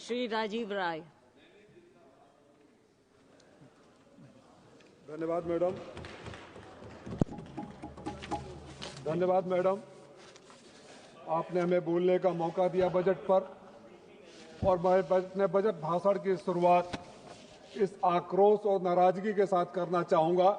श्री राजीव राय। धन्यवाद मैडम। धन्यवाद मैडम, आपने हमें बोलने का मौका दिया बजट पर, और मैं अपने बजट भाषण की शुरुआत इस आक्रोश और नाराजगी के साथ करना चाहूंगा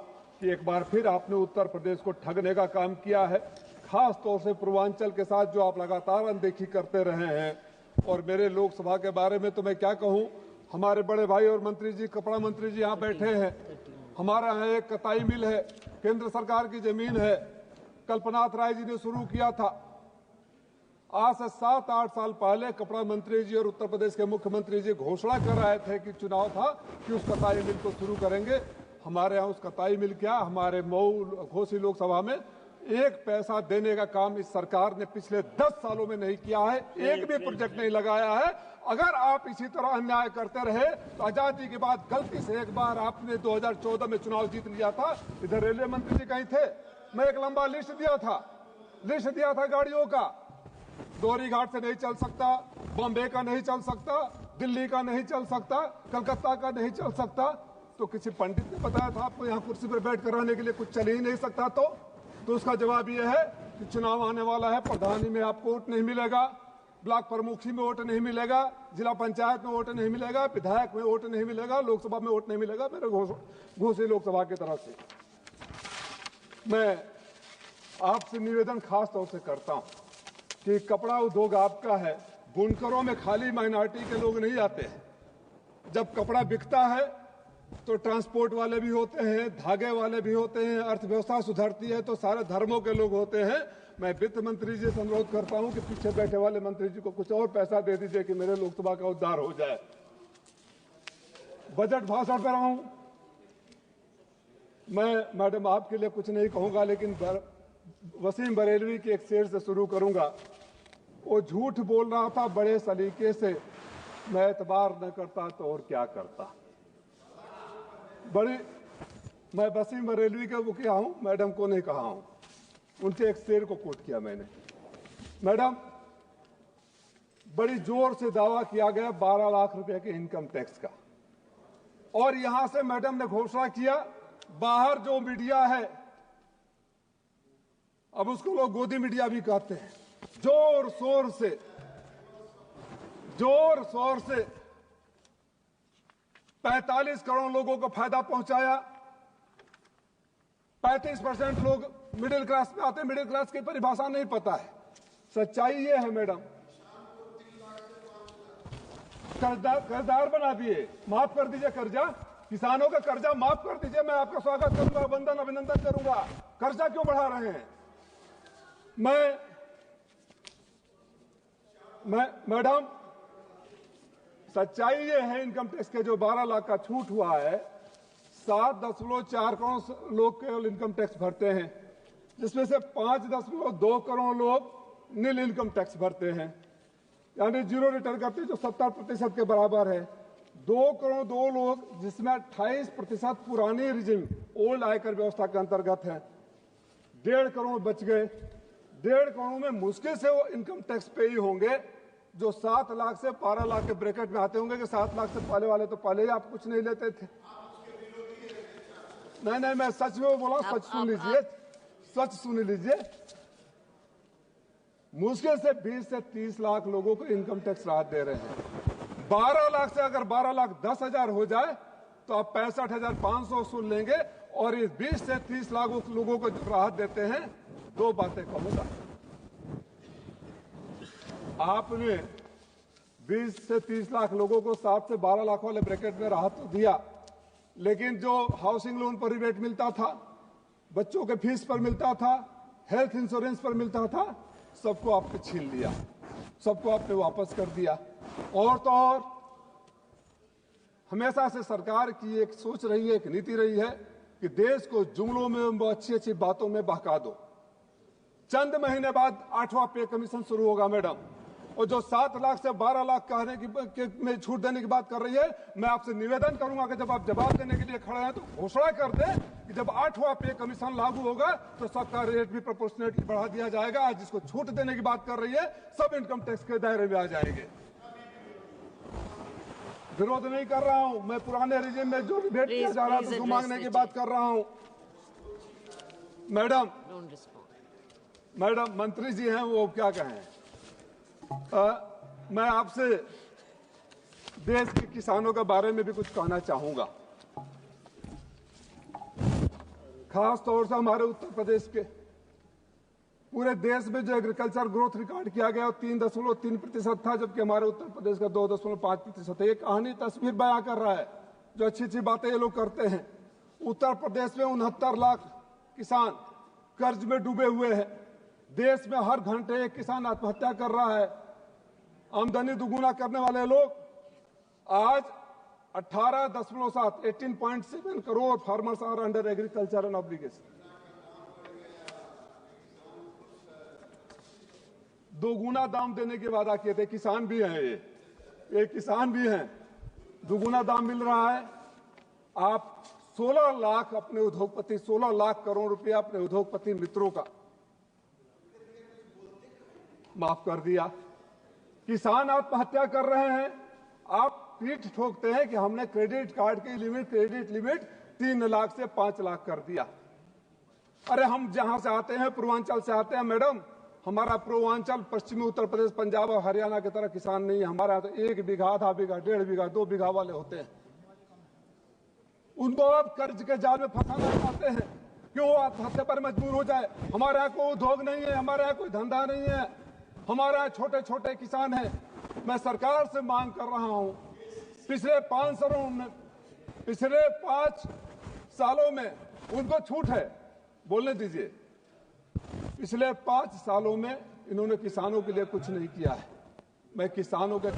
कि एक बार फिर आपने उत्तर प्रदेश को ठगने का काम किया है, खास तौर से पूर्वांचल के साथ जो आप लगातार अनदेखी करते रहे हैं। और मेरे लोकसभा के बारे में तो मैं क्या कहूं, हमारे बड़े भाई और मंत्री जी, कपड़ा मंत्री जी यहाँ बैठे हैं। हमारा यहाँ एक कताई मिल है, केंद्र सरकार की जमीन है, कल्पनाथ राय जी ने शुरू किया था। आज से 7-8 साल पहले कपड़ा मंत्री जी और उत्तर प्रदेश के मुख्यमंत्री जी घोषणा कर रहे थे कि चुनाव था कि उस कताई मिल को शुरू करेंगे। हमारे यहाँ उस कताई मिल क्या, हमारे मऊ घोसी लोकसभा में एक पैसा देने का काम इस सरकार ने पिछले 10 सालों में नहीं किया है, एक भी प्रोजेक्ट नहीं लगाया है। अगर आप इसी तरह अन्याय करते रहे तो आजादी के बाद गलती से एक बार आपने 2014 में चुनाव जीत लिया था, इधर रेलवे मंत्री जी कहीं थे, मैं एक लंबा लिस्ट दिया था गाड़ियों का, दोहरी घाट से नहीं चल सकता, बॉम्बे का नहीं चल सकता, दिल्ली का नहीं चल सकता, कलकत्ता का नहीं चल सकता। तो किसी पंडित ने बताया था आपको यहाँ कुर्सी पर बैठ कर रहने के लिए कुछ चल ही नहीं सकता। तो उसका जवाब यह है कि चुनाव आने वाला है, प्रधानी में आपको वोट नहीं मिलेगा, ब्लॉक प्रमुखी में वोट नहीं मिलेगा, जिला पंचायत में वोट नहीं मिलेगा, विधायक में वोट नहीं मिलेगा, लोकसभा में वोट नहीं मिलेगा। मेरे घोसी लोकसभा की तरफ से मैं आपसे निवेदन खास तौर से करता हूं कि कपड़ा उद्योग आपका है, बुनकरों में खाली माइनॉरिटी के लोग नहीं आते हैं। जब कपड़ा बिकता है तो ट्रांसपोर्ट वाले भी होते हैं, धागे वाले भी होते हैं, अर्थव्यवस्था सुधरती है तो सारे धर्मों के लोग होते हैं। मैं वित्त मंत्री जी से अनुरोध करता हूं कि पीछे बैठे वाले मंत्री जी को कुछ और पैसा दे दीजिए कि मेरे लोकसभा का उद्धार हो जाए। बजट भाषण पर आऊं, मैं मैडम आपके लिए कुछ नहीं कहूंगा, लेकिन वसीम बरेलवी के एक शेर से शुरू करूंगा। वो झूठ बोल रहा था बड़े सलीके से, मैं एतबार न करता तो और क्या करता। मैं वसीम बरेलवी के वो किया हूं, मैडम को नहीं कहा हूं, उनके एक शेर को कोट किया मैंने। मैडम, बड़ी जोर से दावा किया गया 12 लाख रुपए के इनकम टैक्स का, और यहां से मैडम ने घोषणा किया बाहर जो मीडिया है, अब उसको लोग गोदी मीडिया भी कहते हैं, जोर शोर से 45 करोड़ लोगों को फायदा पहुंचाया। 35% लोग मिडिल क्लास में आते हैं, मिडिल क्लास की परिभाषा नहीं पता है। सच्चाई ये है मैडम, कर्जदार बना दिए, माफ कर दीजिए कर्जा, किसानों का कर्जा माफ कर दीजिए, मैं आपका स्वागत करूंगा, वंदन अभिनंदन करूंगा। कर्जा क्यों बढ़ा रहे हैं? मैडम, सच्चाई ये है, इनकम टैक्स के जो 12 लाख का छूट हुआ है, 7.4 करोड़ लोग केवल इनकम टैक्स भरते हैं, जिसमें से 5.2 करोड़ लोग नील इनकम टैक्स भरते हैं, यानी जीरो रिटर्न करते हैं, जो 70% के बराबर है। 2 करोड़ 2 लोग, जिसमें 28% पुरानी रिजिम ओल्ड आयकर व्यवस्था के अंतर्गत है। 1.5 करोड़ बच गए। 1.5 करोड़ में मुश्किल से वो इनकम टैक्स पे ही होंगे जो 7 लाख से 12 लाख के ब्रैकेट में आते होंगे, कि 7 लाख से पहले वाले तो पहले ही आप कुछ नहीं लेते थे। नहीं, मैं सच में बोला, सच सुन लीजिए। मुश्किल से 20 से 30 लाख लोगों को इनकम टैक्स राहत दे रहे हैं। 12 लाख से अगर 12 लाख 10,000 हो जाए तो आप 65,500 वसूल लेंगे, और इस 20 से 30 लाख लोगों को जो राहत देते हैं, 2 बातें कहूंगा। आपने 20 से 30 लाख लोगों को 7 से 12 लाख वाले ब्रैकेट में राहत तो दिया, लेकिन जो हाउसिंग लोन पर रिबेट मिलता था, बच्चों के फीस पर मिलता था, हेल्थ इंश्योरेंस पर मिलता था, सबको आपने छीन लिया, सबको आपने वापस कर दिया। और तो और हमेशा से सरकार की एक सोच रही है, एक नीति रही है कि देश को जुमलों में, अच्छी बातों में बहका दो। चंद महीने बाद 8वां पे कमीशन शुरू होगा मैडम, और जो 7 लाख से 12 लाख कहने की में छूट देने की बात कर रही है, मैं आपसे निवेदन करूंगा कि जब आप जवाब देने के लिए खड़े हैं तो घोषणा कर दें कि जब 8वां पे कमीशन लागू होगा तो सबका रेट भी प्रोपोर्शनेटली बढ़ा दिया जाएगा। आज जिसको छूट देने की बात कर रही है, सब इनकम टैक्स के दायरे में आ जाएंगे। विरोध नहीं कर रहा हूं, मैं पुराने रिजिम में जो भेंट किया जा रहा था उसको मांगने की बात कर रहा हूं। मैडम मंत्री जी हैं, वो क्या कहें। मैं आपसे देश के किसानों के बारे में भी कुछ कहना चाहूंगा। खास तौर से हमारे उत्तर प्रदेश के, पूरे देश में जो एग्रीकल्चर ग्रोथ रिकॉर्ड किया गया 3.3% था, जबकि हमारे उत्तर प्रदेश का 2.5% है। ये कहानी तस्वीर बयां कर रहा है। जो अच्छी अच्छी बातें ये लोग करते हैं। उत्तर प्रदेश में 69 लाख किसान कर्ज में डूबे हुए हैं। देश में हर घंटे एक किसान आत्महत्या कर रहा है। आमदनी दुगुना करने वाले लोग आज 18.7 crore farmers are under agriculture and obligation. दोगुना दाम देने के वादा किए थे। किसान भी हैं, ये किसान भी हैं। दोगुना दाम मिल रहा है। आप 16 लाख अपने उद्योगपति, 16 लाख करोड़ रुपया अपने उद्योगपति मित्रों का माफ कर दिया। किसान आत्महत्या कर रहे हैं। आप पीठ ठोकते हैं कि हमने क्रेडिट कार्ड की लिमिट, क्रेडिट लिमिट 3 लाख से 5 लाख कर दिया। अरे हम जहां से आते हैं, पूर्वांचल से आते हैं मैडम। हमारा पूर्वांचल पश्चिमी उत्तर प्रदेश, पंजाब और हरियाणा की तरह किसान नहीं है। हमारा तो 1 बीघा, आधा बीघा, 1.5 बीघा, 2 बीघा वाले होते हैं। उनको आप कर्ज के जाल में फंसाना चाहते हैं कि वो आत्महत्या पर मजबूर हो जाए। हमारे यहाँ कोई उद्योग नहीं है, हमारे यहाँ कोई धंधा नहीं है, हमारे यहाँ छोटे छोटे किसान हैं। मैं सरकार से मांग कर रहा हूं, पिछले 5 सालों में उनको छूट है, बोलने दीजिए। पिछले 5 सालों में इन्होंने किसानों के लिए कुछ नहीं किया है। मैं किसानों के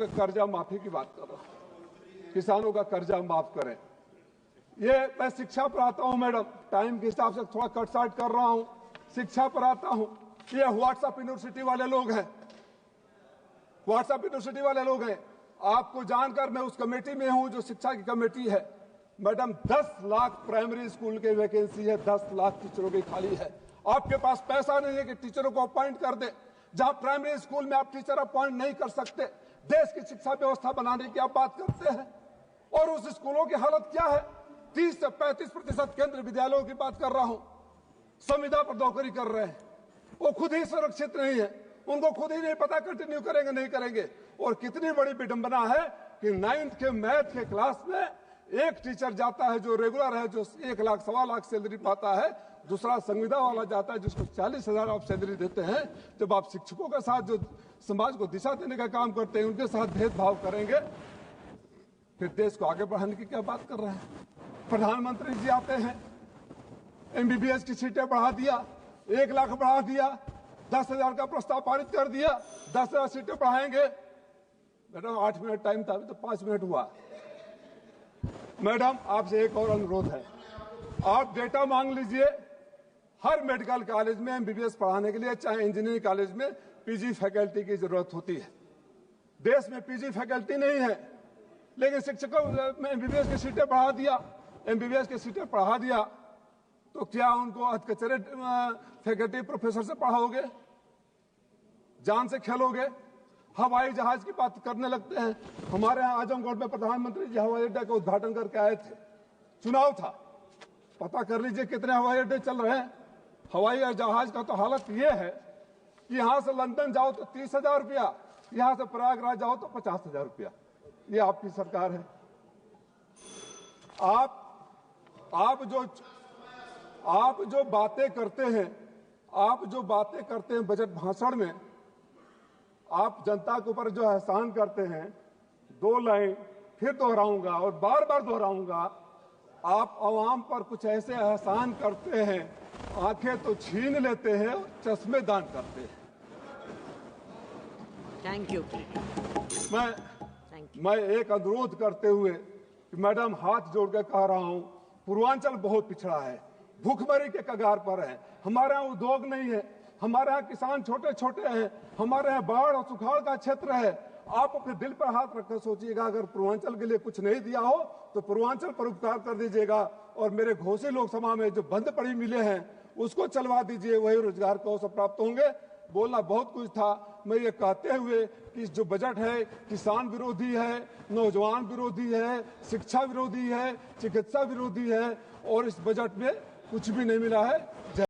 कर्जा माफी की बात कर रहा हूं। किसानों का कर्जा माफ करें। ये मैं शिक्षा पर आता हूं मैडम, टाइम के हिसाब से थोड़ा कटसाट कर रहा हूं। शिक्षा पर आता हूं। ये व्हाट्सएप यूनिवर्सिटी वाले लोग हैं, व्हाट्सएप यूनिवर्सिटी वाले लोग हैं। आपको जानकर मैं उस कमेटी में हूं जो शिक्षा की कमेटी है। मैडम 10 लाख प्राइमरी स्कूल की वैकेंसी है, 10 लाख टीचरों की खाली है। आपके पास पैसा नहीं है कि टीचरों को अपॉइंट कर दे। जहां प्राइमरी स्कूल में आप टीचर अपॉइंट नहीं कर सकते, देश की शिक्षा व्यवस्था बनाने की आप बात करते हैं। और उस स्कूलों की हालत क्या है। 30 से 35% केंद्रीय विद्यालयों की बात कर रहा हूं, संविदा पर नौकरी कर रहे हैं। वो खुद ही सुरक्षित नहीं है, उनको खुद ही नहीं पता कंटिन्यू करेंगे नहीं करेंगे। और कितनी बड़ी विडंबना है कि 9th के मैथ के क्लास में एक टीचर जाता है जो रेगुलर है, जो 1 लाख, 1.25 लाख सैलरी पाता है। दूसरा संविदा वाला जाता है जिसको 40,000 आप सैलरी देते हैं। जब आप शिक्षकों के साथ जो समाज को दिशा देने का काम करते हैं, उनके साथ भेदभाव करेंगे, फिर देश को आगे बढ़ाने की क्या बात कर रहे हैं। प्रधानमंत्री जी आते हैं, MBBS की सीटें बढ़ा दिया, 1 लाख बढ़ा दिया, 10,000 का प्रस्ताव पारित कर दिया, 10,000 सीटें बढ़ाएंगे। मैडम 8 मिनट टाइम था, अभी तो 5 मिनट हुआ। मैडम आपसे एक और अनुरोध है, आप डेटा मांग लीजिए। हर मेडिकल कॉलेज में MBBS पढ़ाने के लिए, चाहे इंजीनियरिंग कॉलेज में, PG फैकल्टी की जरूरत होती है। देश में PG फैकल्टी नहीं है, लेकिन शिक्षकों में MBBS की सीटें बढ़ा दिया। MBBS की सीटें बढ़ा दिया तो क्या उनको अधकचरे फैकल्टी प्रोफेसर से पढ़ाओगे? जान से खेलोगे? हवाई जहाज की बात करने लगते हैं। हमारे यहाँ आजमगढ़ में प्रधानमंत्री जी हवाई अड्डे का उद्घाटन करके आए थे। चुनाव था, पता कर लीजिए कितने हवाई अड्डे चल रहे हैं। हवाई जहाज का तो हालत ये है कि यहां से लंदन जाओ तो 30,000 रुपया, यहां से प्रयागराज जाओ तो 50,000 रुपया। ये आपकी सरकार है। आप जो बातें करते हैं बजट भाषण में, आप जनता के ऊपर जो एहसान करते हैं, 2 लाइन फिर दोहराऊंगा और बार बार दोहराऊंगा। आप आवाम पर कुछ ऐसे एहसान करते हैं, आंखें तो छीन लेते हैं और चश्मे दान करते हैं। Thank you. मैं एक अनुरोध करते हुए कि मैडम हाथ जोड़ के कह रहा हूं, पूर्वांचल बहुत पिछड़ा है, भूखमरी के कगार पर है। हमारे यहाँ उद्योग नहीं है, हमारे यहाँ किसान छोटे छोटे हैं, हमारे यहाँ बाढ़ और सुखाड़ का क्षेत्र है। आप अपने दिल पर हाथ रखकर सोचिएगा, अगर पूर्वांचल के लिए कुछ नहीं दिया हो तो पूर्वांचल पर उपकार कर दीजिएगा। और मेरे घोसी लोकसभा में जो बंद पड़ी मिले हैं उसको चलवा दीजिए, वही रोजगार को अवसर प्राप्त होंगे। बोलना बहुत कुछ था, मैं ये कहते हुए कि जो बजट है किसान विरोधी है, नौजवान विरोधी है, शिक्षा विरोधी है, चिकित्सा विरोधी है और इस बजट में कुछ भी नहीं मिला है।